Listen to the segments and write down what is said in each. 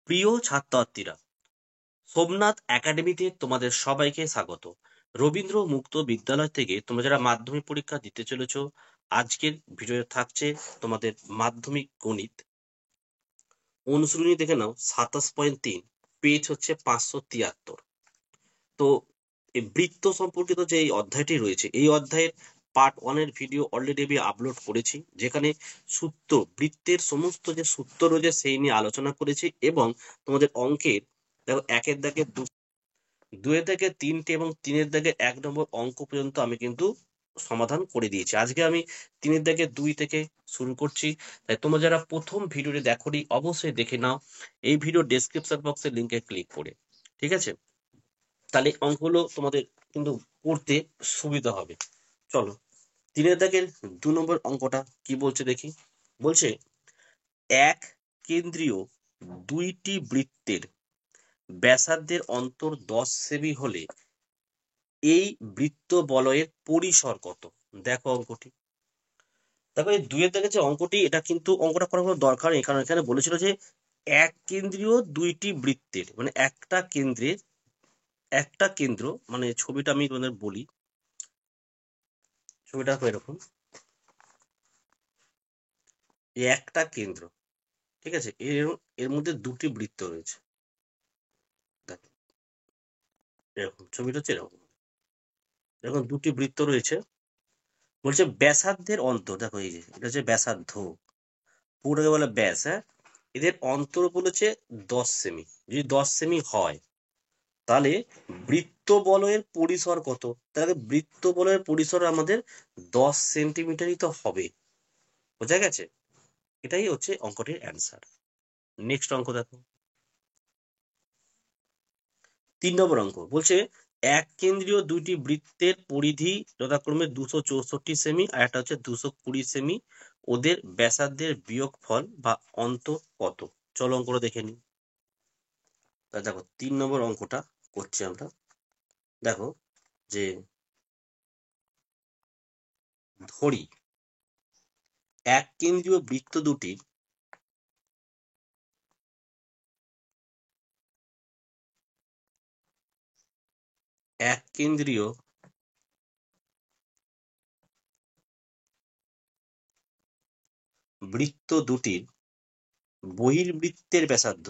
প্রিয় ছাত্রছাত্রীরা, সোমনাথ একাডেমিতে তোমাদের সবাইকে স্বাগত। রবীন্দ্র মুক্ত বিদ্যালয় থেকে তোমরা যারা মাধ্যমিক পরীক্ষা দিতে চলেছো, আজকের ভিডিও থাকছে তোমাদের মাধ্যমিক গণিত অনুশীলনী। দেখে নাও 27.3, পেজ হচ্ছে 573। তো এই বৃত্ত সম্পর্কিত যে এই অধ্যায়টি রয়েছে, এই অধ্যায়ের পার্ট 1 এর ভিডিও অলরেডি আমি আপলোড করেছি, যেখানে সূত্র, বৃত্তের সমস্ত যে সূত্র রয়েছে সেই নিয়ে আলোচনা করেছি। এবং তোমাদের অঙ্কের দেখো, 1-এর দাগে 2-এর দাগে 3টে এবং 3-এর দাগে 1 নম্বর অঙ্ক পর্যন্ত আমি কিন্তু সমাধান করে দিয়েছি। আজকে আমি 3-এর দাগে 2 থেকে শুরু করছি। তাই তোমরা যারা প্রথম ভিডিওটি দেখোনি, অবশ্যই দেখে নাও এই ভিডিও ডেসক্রিপশন বক্সের লিঙ্কে ক্লিক করে। ঠিক আছে, তাহলে অঙ্কগুলো তোমাদের কিন্তু করতে সুবিধা হবে। চলো, 3-এর দাগের 2 নম্বর অঙ্কটা কি বলছে দেখি। বলছে, এক কেন্দ্রীয় দুইটি বৃত্তের ব্যাসার্ধের অন্তর 10 সেমি হলে এই বৃত্ত বলয়ের পরিসর কত? দেখো অঙ্কটি। দেখো, এই 2-এর দাগের যে অঙ্কটি, এটা কিন্তু অঙ্কটা করার কোনো দরকার নেই, কারণ এখানে বলেছিল যে এক কেন্দ্রীয় দুইটি বৃত্তের, মানে একটা কেন্দ্রের, একটা কেন্দ্র, মানে ছবিটা আমি তোমাদের বলি। ছবিটা এরকম, এই একটা কেন্দ্র, ঠিক আছে, এর এর মধ্যে দুটি বৃত্ত রয়েছে। দেখো এরকম ছবিটা হচ্ছে এরকম, এরকম দুটি বৃত্ত রয়েছে। বলছে ব্যাসার্ধের অন্তর, দেখো এই যে এটা হচ্ছে ব্যাসার্ধ, পুরোটাকে বলে ব্যাস। হ্যাঁ, এদের অন্তর বলেছে 10 সেমি। যদি 10 সেমি হয়, তাহলে বৃত্ত বলয়ের পরিসর কত? তাহলে বৃত্ত বলয়ের পরিসর আমাদের 10 সেন্টিমিটারই তো হবে। বোঝা গেছে? এটাই হচ্ছে অঙ্কটির অ্যান্সার। নেক্সট অঙ্ক দেখো, 3 নম্বর অঙ্ক। বলছে, এক কেন্দ্রীয় দুইটি বৃত্তের পরিধি যথাক্রমে 264 সেমি আর একটা হচ্ছে 220 সেমি। ওদের ব্যাসার্ধের বিয়োগফল বা অন্তর কত? চলো অঙ্কটা দেখে নিই। দেখো 3 নম্বর অঙ্কটা করছি আমরা। দেখো যে, ধরি এক কেন্দ্রীয় বৃত্ত দুটির এক কেন্দ্রীয় বৃত্ত দুটির বহির্বৃত্তের ব্যাসার্ধ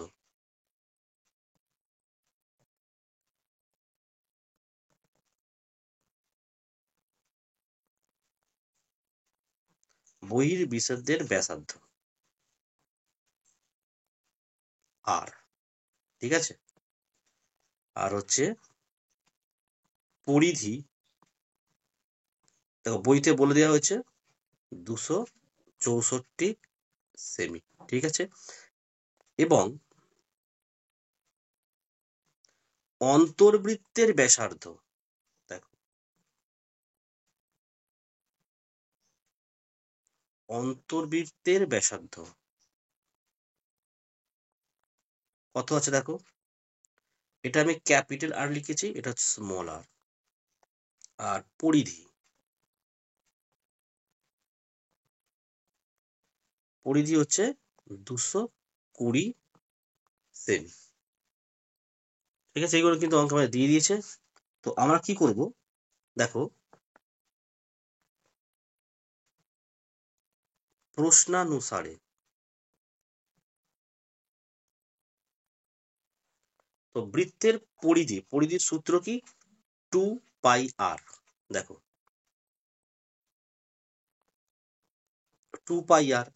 বহির্বৃত্তের ব্যাসার্ধ আর, ঠিক আছে, আর হচ্ছে পরিধি, দেখো বইতে বলে দেওয়া হয়েছে 264 সেমি, ঠিক আছে। এবং অন্তর্বৃত্তের ব্যাসার্ধ, দেখো অন্তর্বৃত্তের ব্যাসার্ধ কত আছে দেখো। এটা আমি ক্যাপিটাল আর লিখেছি, এটা হচ্ছে স্মল আর। আর পরিধি, পরিধি হচ্ছে 220 সেমি, ঠিক আছে। এইগুলো কিন্তু অঙ্ক আমাদের দিয়ে দিয়েছে। তো আমরা কি করব, দেখো প্রশ্নানুসারে, তো বৃত্তের পরিধি, পরিধির সূত্র কি? 2 পাই আর। দেখো 2 পাই আর,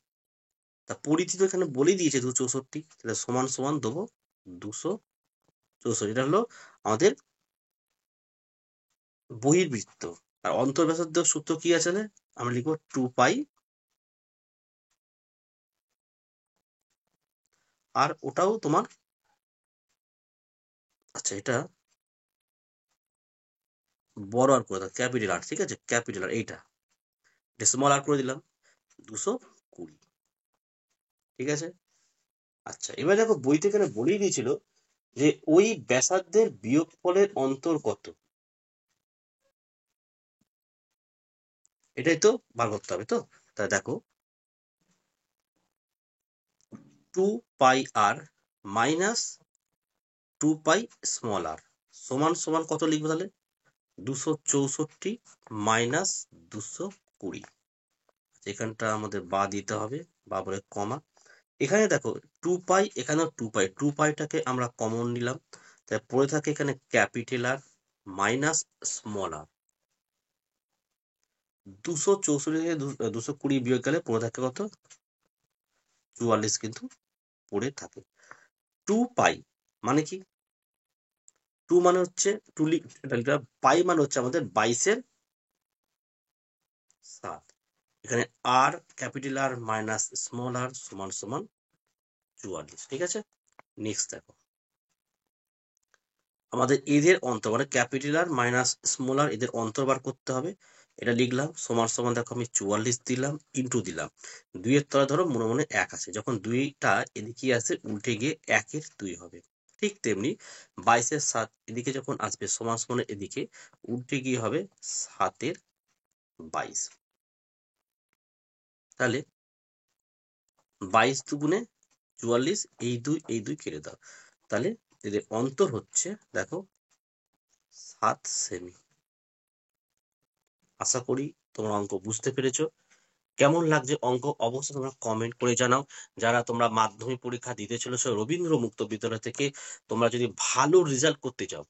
তা পরিধি তো এখানে বলেই দিয়েছে 264, তাহলে সমান সমান দেবো 264। এটা হলো আমাদের বহির্বৃত্ত। আর অন্তর্ব্যাসার্ধ সূত্র কি আছে? আমরা লিখবো 2 পাই, আর ওটাও তোমার, আচ্ছা এটা বড় আর করে দাও, ক্যাপিটাল আর, ঠিক আছে, ক্যাপিটাল আর, এইটা স্মল আর করে দিলাম 220, ঠিক আছে। আচ্ছা, এবার দেখো বইতে এখানে বলেই দিয়েছিল যে ওই ব্যাসার্ধের বিয়োগফলের অন্তর কত, এটাই তো বার করতে হবে। তো তা দেখো 2 পাই আর মাইনাস 2 পাই স্মল আর সমান সমান কত লিখবো তাহলে 264 মাইনাস 220। এখানটা আমাদের বা দিতে হবে, বা বলে কমা। এখানে দেখো 2 পাই, এখানেও 2 পাই, 2 পাইটাকে আমরা কমন নিলাম, তাই পড়ে থাকে এখানে ক্যাপিটাল আর মাইনাস স্মল আর। 264 থেকে 220 বিয়োগ গেলে পড়ে থাকে কত 44 কিন্তু পড়ে থাকে। 2 পাই মানে কি, 2 মানে হচ্ছে পাই মানে হচ্ছে আমাদের 22/7। এখানে আর ক্যাপিটাল আর মাইনাস স্মল আর সমান সমান 44। ঠিক আছে, নেক্সট দেখো আমাদের এদের অন্তর মানে ক্যাপিটাল আর মাইনাস স্মল আর এদের অন্তর বার করতে হবে। এটা লিখলাম সমান সমান, দেখো আমি 44 দিলাম ইন্টু দিলাম, 2-এর তলায় ধরো মনে মনে 1 আছে, যখন 2টা এদিকে আসে উল্টে গিয়ে 1-এর 2 হবে। ঠিক তেমনি 22/7 এদিকে যখন আসবে সমান সমান এদিকে উল্টে গিয়ে হবে 7-এর 22। তাহলে 22 দুগুণে 44, এই 2 এই 2 কেটে দাও, তাহলে এদের অন্তর হচ্ছে দেখো 7 সেমি। আশা করি তোমরা অঙ্ক বুঝতে পেরেছো। কেমন লাগছে অঙ্ক অবশ্যই তোমরা কমেন্ট করে জানাও। যারা তোমরা মাধ্যমিক পরীক্ষা দিতে চলেছো রবীন্দ্র মুক্ত বিদ্যালয় থেকে, তোমরা যদি ভালো রেজাল্ট করতে চাও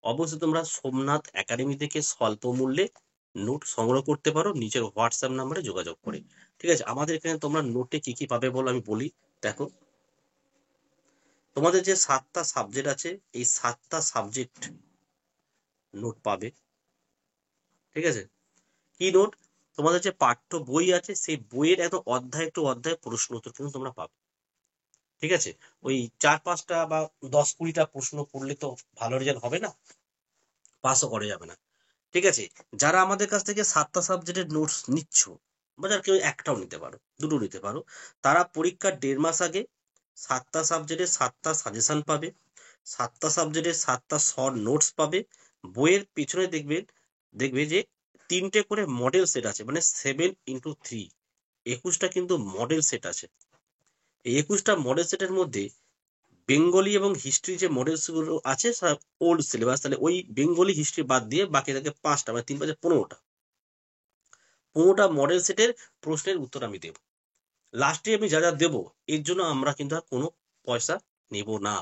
অবশ্যই তোমরা সোমনাথ একাডেমি থেকে স্বল্প মূল্যে নোট সংগ্রহ করতে পারো নিজের হোয়াটসঅ্যাপ নাম্বারে যোগাযোগ করে। ঠিক আছে, আমাদের এখানে তোমরা নোটে কি কি পাবে বলো আমি বলি। দেখো তোমাদের যে 7টা সাবজেক্ট আছে, এই 7টা সাবজেক্ট নোট পাবে। ঠিক আছে, কি নোট, তোমাদের যে পাঠ্য বই আছে সেই বইয়ের এত অধ্যায় টু অধ্যায় প্রশ্ন উত্তর কিন্তু তোমরা পাবে। ঠিক আছে, ওই 4-5টা বা 10-20টা প্রশ্ন করলে তো ভালো রেজাল্ট হবে না, পাসও করা যাবে না। ঠিক আছে, যারা আমাদের কাছ থেকে 7টা সাবজেক্টের নোটস নিচ্ছ, বা যারা কেউ একটাও নিতে পারো, দুটো নিতে পারো, তারা পরীক্ষার 1.5 মাস আগে 7টা সাবজেক্টের 7টা সাজেশন পাবে, 7টা সাবজেক্টের 7টা শর্ট নোটস পাবে। বইয়ের পেছনে দেখবে যে 3টে করে মডেল সেট আছে, মানে 7x3, 21টা কিন্তু মডেল সেট আছে। এই 21টা মডেল সেটের মধ্যে বেঙ্গলি এবং হিস্ট্রি যে মডেলস গুলো আছে ওল্ড সিলেবাস, তাহলে ওই বেঙ্গলি হিস্ট্রি বাদ দিয়ে বাকি থাকে 5টা, মানে 3 5 15টা মডেল সেটের প্রশ্নের উত্তর আমি দেব। লাস্টে আমি যা যা দেবো এর জন্য আমরা কিন্তু আর কোনো পয়সা নেব না,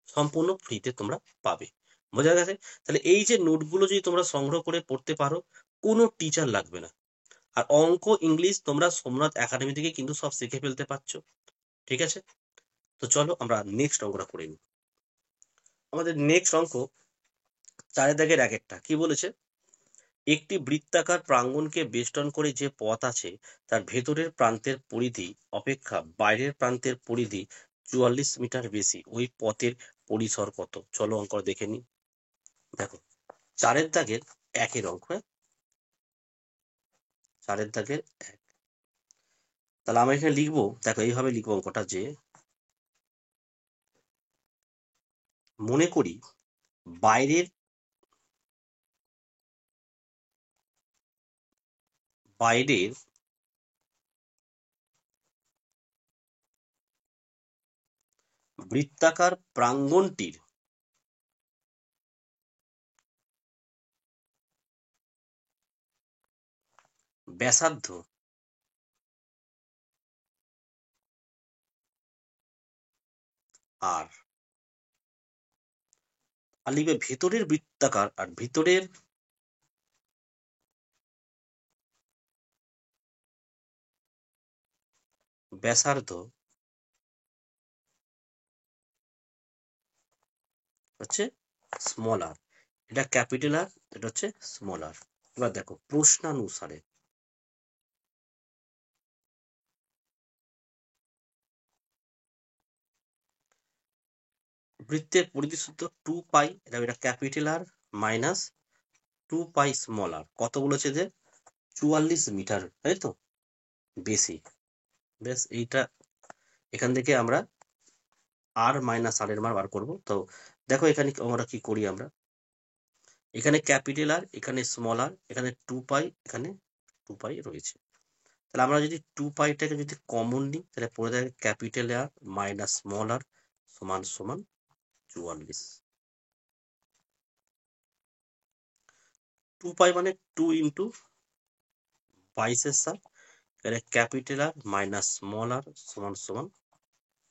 সম্পূর্ণ ফ্রিতে তোমরা পাবে। বোঝা গেছে? তাহলে এই যে নোটগুলো যদি তোমরা সংগ্রহ করে পড়তে পারো, কোনো টিচার লাগবে না। আর অঙ্ক ইংলিশ তোমরা সোমনাথ একাডেমি থেকে কিন্তু সব শিখে ফেলতে পারছো। ঠিক আছে, তো চলো আমরা নেক্সট অঙ্কটা করে নিই। আমাদের নেক্সট অঙ্ক 4 দাগের 1-একটা কি বলেছে, একটি বৃত্তাকার প্রাঙ্গণকে বেষ্টন করে যে পথ আছে তার ভেতরের প্রান্তের পরিধি অপেক্ষা বাইরের প্রান্তের পরিধি 44 মিটার বেশি, ওই পথের পরিসর কত? চলো অঙ্ক দেখে নি। দেখো 4 দাগের 1-এর অঙ্ক, 4 দাগের 1। তাহলে আমরা এখানে লিখবো, দেখো এইভাবে লিখবো অঙ্কটা যে, মনে করি বাইরের বাইরের বৃত্তাকার প্রাঙ্গণটির ব্যাসার্ধ আর লিখবে ভেতরের বৃত্তাকার আর ভিতরের ব্যাসার্ধ হচ্ছে স্মল আর, এটা ক্যাপিটাল আর, এটা হচ্ছে স্মল আর। এবার দেখো প্রশ্নানুসারে বৃত্তের পরিধি সূত্র 2 পাই, এটা capital R minus 2 pi small R, কত বলেছে যে 44 মিটার, তাই তো বেশি। বেশ, এইটা এখান থেকে আমরা আর মাইনাস আর এর মান বার করবো। তো দেখো এখানে আমরা কি করি, আমরা এখানে ক্যাপিটাল আর, এখানে স্মল আর, এখানে 2 পাই, এখানে 2 পাই রয়েছে। তাহলে আমরা যদি 2 পাইটাকে যদি কমন নিই তাহলে পড়ে থাকে ক্যাপিটাল আর মাইনাস স্মল আর সমান সমান 44। 2 পাই মানে 2 ইন্টু 22 এখানে ক্যাপিটাল আর মাইনাস স্মল আর সমান সমান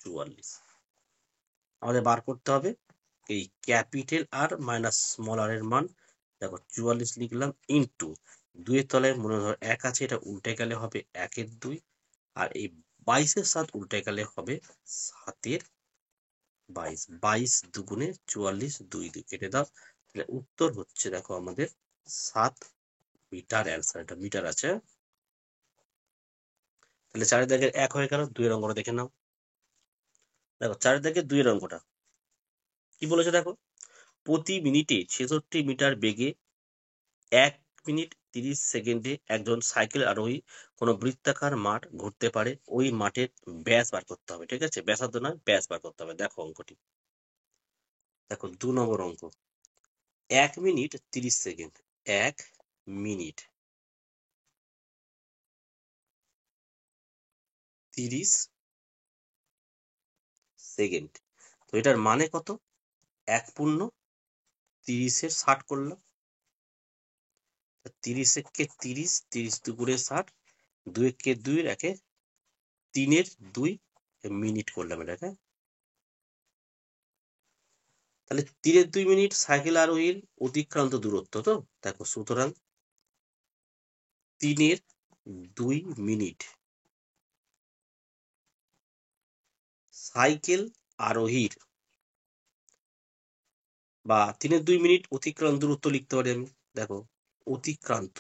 44। আমাদের বার করতে হবে এই ক্যাপিটাল আর মাইনাস স্মল আর এর মান। দেখো 44 লিখলাম ইন্টু 2 এর তলায় মনে ধর 1 আছে, এটা উল্টে গেলে হবে 1 এর 2, আর এই 22 উল্টে গেলে হবে 7 22। 22 দুগুণে 44, 2 2 কেটে দাও, তাহলে উত্তর হচ্ছে দেখো আমাদের 7 মিটার। অ্যান্সার, এটা মিটার আছে। তাহলে 4 দাগের 1 হয়ে গেল। 2 এর অঙ্কটা দেখে নাও। দেখো 4 দাগের 2 এর অঙ্কটা কি বলেছে দেখো, প্রতি মিনিটে 66 মিটার বেগে 1 মিনিট 30 সেকেন্ডে একজন সাইকেল আরোহী কোনো বৃত্তাকার মাঠ ঘুরতে পারে। ওই মাঠের ব্যাস বার করতে হবে। ঠিক আছে, ব্যাসার্ধ নয়, ব্যাস বার করতে হবে। দেখো অঙ্কটি, দেখো 2 নম্বর অঙ্ক। 1 মিনিট 30 সেকেন্ড, 1 মিনিট 30 সেকেন্ড। তো এটার মানে কত? 1 পূর্ণ 30-এর 60 করলাম, 30 কে 30, 30 দুগুণে 60, 2 কে 2, 1 3-এর 2 মিনিট করলাম এটাকে। তাহলে 3-এর 2 মিনিট সাইকেল আরোহীর অতিক্রান্ত দূরত্ব। তো দেখো, সুতরাং 3-এর 2 মিনিট সাইকেল আরোহীর, বা 3-এর 2 মিনিট অতিক্রান্ত দূরত্ব লিখতে পারি আমি। দেখো, অতিক্রান্ত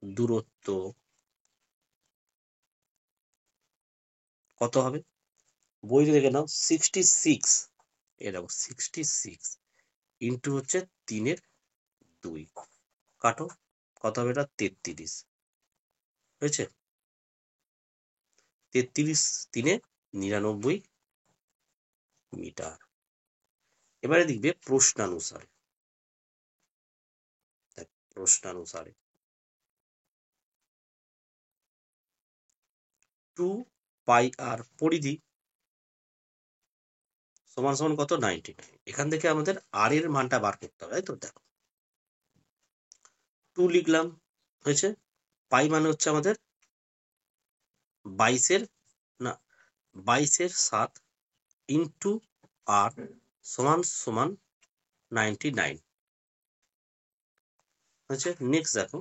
দূরত্ব কত হবে? বইতে দেখে নাও, 66। এ দেখো 66 ইন্টু হচ্ছে 3-এর 2, কাটো, কত হবে এটা? 33 হয়েছে। 33 3-এ 99 মিটার। এবারে দেখবে প্রশ্নানুসারে, প্রশ্নানুসারে 2 পাই আর পরিধি সমান সমান কত? 99। এখান থেকে আমাদের আর এর মানটা বার করতে হবে, তাই তো? দেখো 2 লিখলাম, হয়েছে। পাই মানে হচ্ছে আমাদের 22-এর, না, 22-এর 7 ইন্টু আর সমান সমান 99 হয়েছে। নেক্সট দেখো,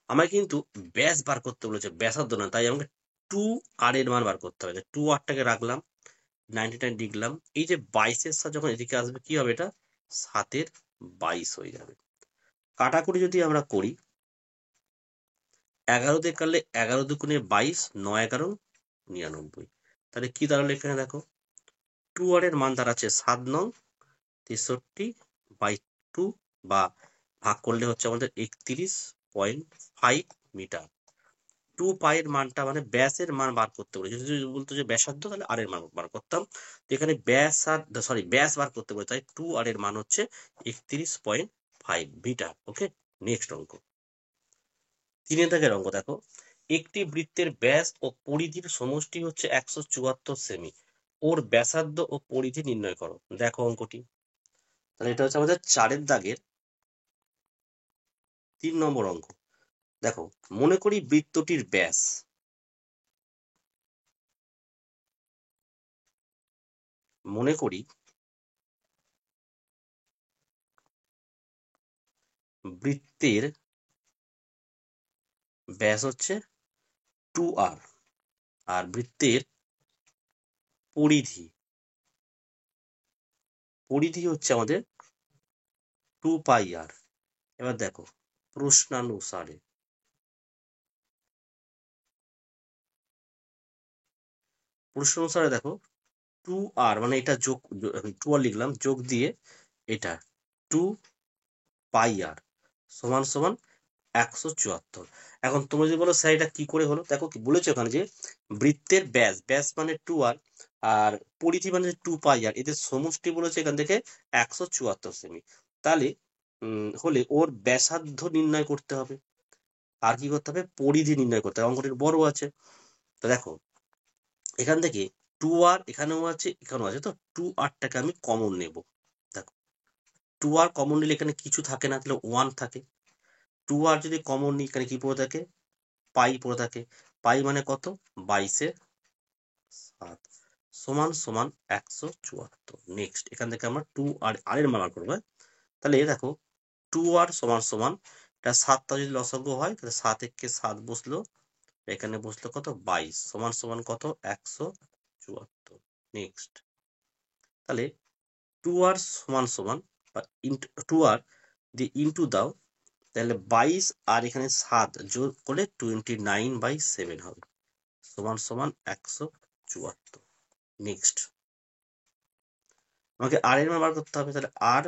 আমায় কিন্তু ব্যাস বার করতে বলেছে, ব্যাসার্ধ না, তাই আমাকে 2 আর এর মান বার করতে হবে। 2 আরটাকে রাখলাম, 99 লিখলাম। এই যে 22-এর সাথে যখন এদিকে আসবে কি হবে? এটা 7-এর 22 হয়ে যাবে। কাটাকুটি যদি আমরা করি, 11 দিয়ে কাটলে 11 দুগুণে 22, 9 11 99। তাহলে কি দাঁড়ালো এখানে? দেখো 2 আর এর মান দাঁড়াচ্ছে 7 নং 63/2, বা ভাগ করলে হচ্ছে আমাদের 31.5 মিটার। 2 পাইয়ের মানটা মানে ব্যাসের মান বার করতে বলেছে। যদি বলতো যে ব্যাসার্ধ, তাহলে আর এর মান বার করতাম। তো এখানে ব্যাস বার করতে বলে, তাই 2 আর এর মান হচ্ছে 31.5 মিটার। ওকে, নেক্সট অঙ্ক। 3 দাগের অঙ্ক দেখো, একটি বৃত্তের ব্যাস ও পরিধির সমষ্টি হচ্ছে 174 সেমি। ওর ব্যাসার্ধ ও পরিধি নির্ণয় করো। দেখো অঙ্কটি, তাহলে এটা হচ্ছে আমাদের 4 দাগের 3 নম্বর অঙ্ক। দেখো, মনে করি বৃত্তটির ব্যাস, মনে করি বৃত্তের ব্যাস হচ্ছে 2r, আর বৃত্তের পরিধি পরিধি হচ্ছে আমাদের 2 পাই আর। এবার দেখো, প্রশ্নানুসারে দেখো 2 আর মানে এটা যোগ, 2 আর লিখলাম, যোগ দিয়ে এটা 2 পাই আর সমান সমান 174। এখন তুমি যদি বলো স্যার এটা কি করে হলো, দেখো কি বলেছে ওখানে, যে বৃত্তের ব্যাস মানে 2 আর, আর পরিধি মানে 2 পাই আর, এদের সমষ্টি বলেছে এখান থেকে 174 সেমি। তাহলে হলে ওর ব্যাসার্ধ নির্ণয় করতে হবে, আর কি করতে হবে? পরিধি নির্ণয় করতে হবে। অঙ্কটির বড় আছে। তো দেখো, এখান থেকে 2r এখানেও আছে, এখানেও আছে, তো 2rটাকে আমি কমন নেব। দেখো 2r কমন নিলে এখানে কিছু থাকে না, তাহলে 1 থাকে। 2r যদি কমন নিই এখানে কি পড়ে থাকে, পাই পড়ে থাকে। পাই মানে কত, 22/7 সমান সমান 174। নেক্সট এখান থেকে আমরা 2r এর মান বার করবো। তাহলে দেখো 2r সমান সমান, এটা 7টা যদি লসাগু হয় তাহলে 7 একে 7 বসলো, এখানে বসলো কত, 22 সমান সমান কত, 174। নেক্সট তাহলে 2r সমান সমান বা 2r দিয়ে ইন্টু দাও, তাহলে 22 আর এখানে 7 যোগ করলে 29/7 হবে, সমান সমান 174। নেক্সট আমাকে আর এর মান বার করতে হবে, তাহলে আর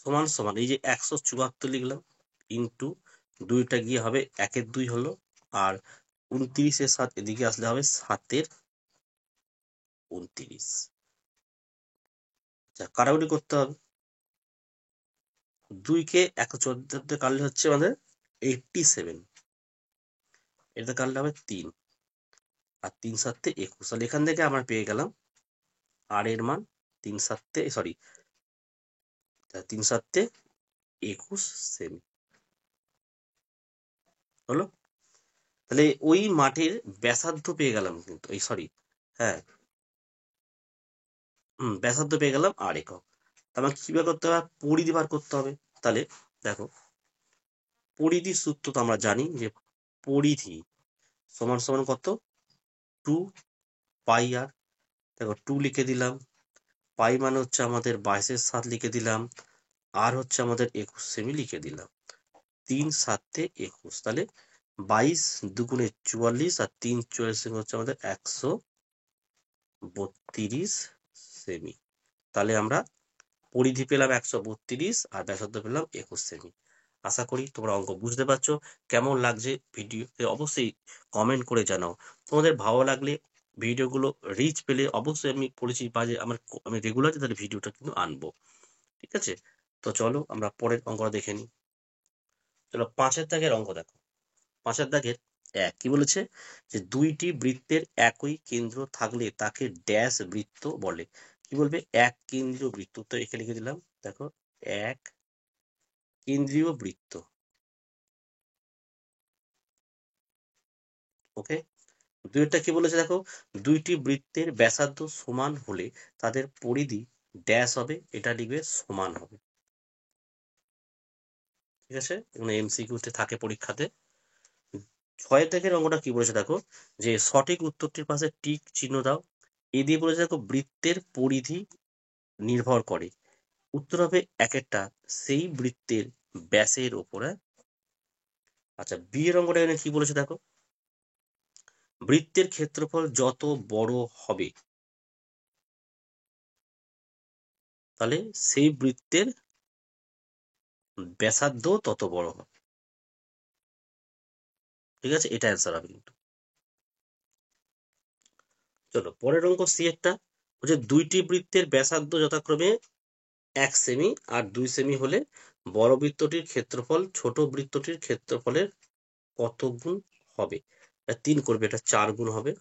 সমান সমান এই যে 174 লিখলাম, ইন্টু 2টা গিয়ে হবে 1-এর 2 হলো, আর 29-এর 7 এদিকে আসলে হবে 7-এর 29। কাটাকুটি করতে হবে, 2কে 174 কাটলে হচ্ছে আমাদের 87, এটা কাটলে হবে 3, আর 3-7 21। তাহলে এখান থেকে আমরা পেয়ে গেলাম আর এর মান 3-7 21 সেমি হলো। তাহলে ওই মাঠের ব্যাসার্ধ পেয়ে গেলাম কিন্তু, এই সরি, হ্যাঁ ব্যাসার্ধ পেয়ে গেলাম 8 একক। আমাকে কি বার করতে হবে, পরিধি বার করতে হবে। তাহলে দেখো পরিধির সূত্র তো আমরা জানি যে পরিধি সমান সমান কত, 2πr। দেখো 2 লিখে দিলাম, পাই মানে হচ্ছে আমাদের 22-এর 7 লিখে দিলাম, আর হচ্ছে আমাদের 21 সেমি লিখে দিলাম, 3-7 21। তাহলে 22 2 × 44 আর 3 44 হচ্ছে আমাদের 132 সেমি। তাহলে আমরা পরিধি পেলাম 132 আর ব্যাসার্ধ পেলাম 21 সেমি। আশা করি তোমরা অঙ্ক বুঝতে পারছো। কেমন লাগছে ভিডিও অবশ্যই কমেন্ট করে জানাও। তোমাদের ভালো লাগলে, ভিডিওগুলো রিচ পেলে অবশ্যই আমি বলেছি যে আমি রেগুলার তাদের ভিডিওটা কিন্তু আনবো। ঠিক আছে, তো চলো আমরা পরের অঙ্কটা দেখে নিই। চলো 5-এর দাগের অঙ্ক দেখো। 5-এর দাগের কি বলেছে, যে দুইটি বৃত্তের একই কেন্দ্র থাকলে তাকে ড্যাশ বৃত্ত বলে। কি বলবে, এক কেন্দ্রীয় বৃত্ত। তো এখানে লিখে দিলাম, দেখো এক কেন্দ্রীয় বৃত্ত। ওকে, দুইটা কি বলেছে দেখো, দুইটি বৃত্তের ব্যাসার্ধ সমান হলে তাদের পরিধি ড্যাশ হবে, এটা লিখবে সমান হবে। ঠিক আছে, এগুলো এমসিকিউতে থাকে পরীক্ষাতে। 6-এর দাগের অঙ্কটা কি বলেছে দেখো, যে সঠিক উত্তরটির পাশে টিক চিহ্ন দাও। এ দিয়ে বলেছে দেখো বৃত্তের পরিধি নির্ভর করে, উত্তর হবে একটা সেই বৃত্তের ব্যাসের উপরে। আচ্ছা, বি এর অঙ্কটা এখানে কি বলেছে দেখো, বৃত্তের ক্ষেত্রফল যত বড় হবে তাহলে সেই বৃত্তের ব্যাসার্ধ তত বড় হবে। ঠিক আছে, এটা অ্যান্সার হবে কিন্তু। চলো পরের অঙ্ক সি একটা, বলছে দুইটি বৃত্তের ব্যাসার্ধ যথাক্রমে 1 সেমি আর 2 সেমি হলে বড় বৃত্তটির ক্ষেত্রফল ছোট বৃত্তটির ক্ষেত্রফলের কত গুণ হবে। 3 করবে, এটা 4 গুণ হবে।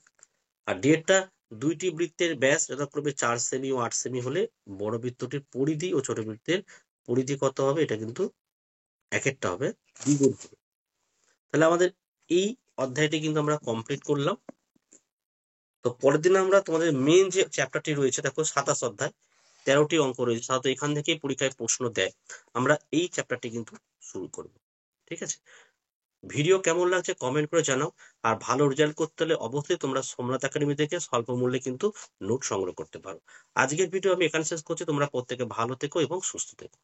আর ডেটটা, দুইটি বৃত্তের ব্যাস যথাক্রমে 4 সেমি ও 8 সেমি হলে বড় বৃত্তটির পরিধি ও ছোট বৃত্তের পরিধি কত হবে, এটা কিন্তু একটা হবে দ্বিগুণ হবে। তাহলে আমাদের এই অধ্যায়টি কিন্তু আমরা কমপ্লিট করলাম। তো পরের দিন আমরা তোমাদের মেন যে চ্যাপ্টারটি রয়েছে দেখো 27 অধ্যায়, 13টি অঙ্ক রয়েছে, সাধারণত এখান থেকেই পরীক্ষায় প্রশ্ন দেয়। আমরা এই চ্যাপ্টারটি কিন্তু শুরু করব। ঠিক আছে, ভিডিও কেমন লাগছে কমেন্ট করে জানাও। আর ভালো রেজাল্ট করতে হলে অবশ্যই তোমরা সোমনাথ একাডেমি থেকে স্বল্প মূল্যে কিন্তু নোট সংগ্রহ করতে পারো। আজকের ভিডিও আমি এখানে শেষ করছি, তোমরা প্রত্যেকে ভালো থেকো এবং সুস্থ থেকো।